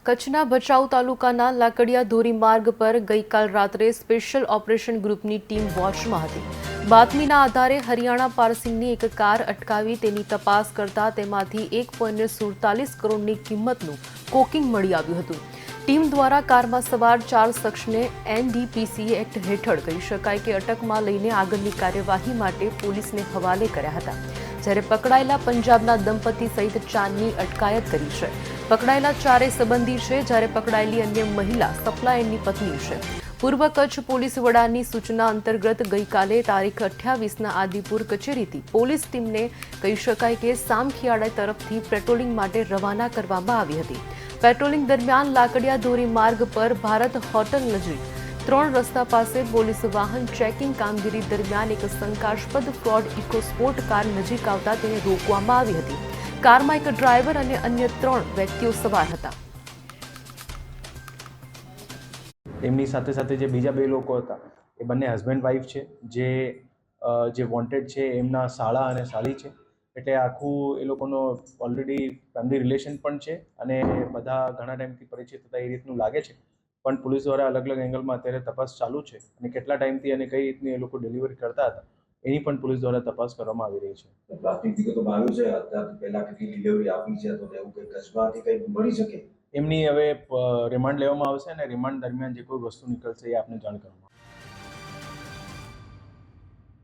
કચ્છના ભચાઉ તાલુકાના લાકડિયા ધોરીમાર્ગ પર ગઈકાલ રાત્રે સ્પેશિયલ ઓપરેશન ગ્રુપની ટીમ વોચમાં હતી। બાતમીના આધારે હરિયાણા પાર્સિંગની એક કાર અટકાવી તેની તપાસ કરતા તેમાંથી 1.47 કરોડની કિંમતનું કોકિંગ મળી આવ્યું હતું। ટીમ દ્વારા કારમાં સવાર 4 શખ્સને NDPC એક્ટ હેઠળ કહી શકાય કે અટકમાં લઈને આગળની કાર્યવાહી માટે પોલીસને હવાલે કર્યા હતા। જ્યારે પકડાયેલા પંજાબના દંપતી સહિત 4ની અટકાયત કરી છે। પકડાયેલા 4 સંબંધી છે, જ્યારે પકડાયેલી અન્ય મહિલા સપ્લાયરની પત્ની છે। પૂર્વ કચ્છ પોલીસ વડાની સૂચના અંતર્ગત ગઈકાલે તારીખ 28ના આદિપુર કચેરીથી પોલીસ ટીમને કહી શકાય કે સામખિયાળા તરફથી પેટ્રોલિંગ માટે રવાના કરવામાં આવી હતી। પેટ્રોલિંગ દરમિયાન લાકડિયા ધોરી માર્ગ પર ભારત હોટલ નજીક 3 રસ્તા પાસે પોલીસ વાહન ચેકિંગ કામગીરી દરમિયાન એક શંકાસ્પદ ફોર્ડ ઇકોસ્પોર્ટ કાર નજીક આવતા તેને રોકવામાં આવી હતી। કારમાં એક ડ્રાઈવર અને અન્ય 3 વ્યક્તિઓ સવાર હતા। એમની સાથે સાથે જે બીજા 2 લોકો હતા એ બંને હસબન્ડ વાઈફ છે, જે વોન્ટેડ છે એમના સાળા અને સાળી છે। એટલે આખું એ લોકોનો ઓલરેડી ફેમિલી રિલેશન પણ છે અને બધા ઘણા ટાઈમથી પરિચિત હતા એ રીતનું લાગે છે। પણ પોલીસ દ્વારા અલગ અલગ એંગલમાં અત્યારે તપાસ ચાલુ છે અને કેટલા ટાઈમથી અને કઈ રીતની એ લોકો ડિલિવરી કરતા હતા એની પણ પોલીસ દ્વારા તપાસ કરવામાં આવી રહી છે। પ્રાથમિક વિગતોમાં આવ્યું છે અત્યાર પહેલા કેટલી ડિલિવરી આપી છે તો એવું કંઈ કચ્છમાંથી કંઈ મળી શકે? એમની હવે રિમાન્ડ લેવામાં આવશે અને રિમાન્ડ દરમિયાન જે કોઈ વસ્તુ નીકળશે એ આપને જાણ કરવામાં આવશે।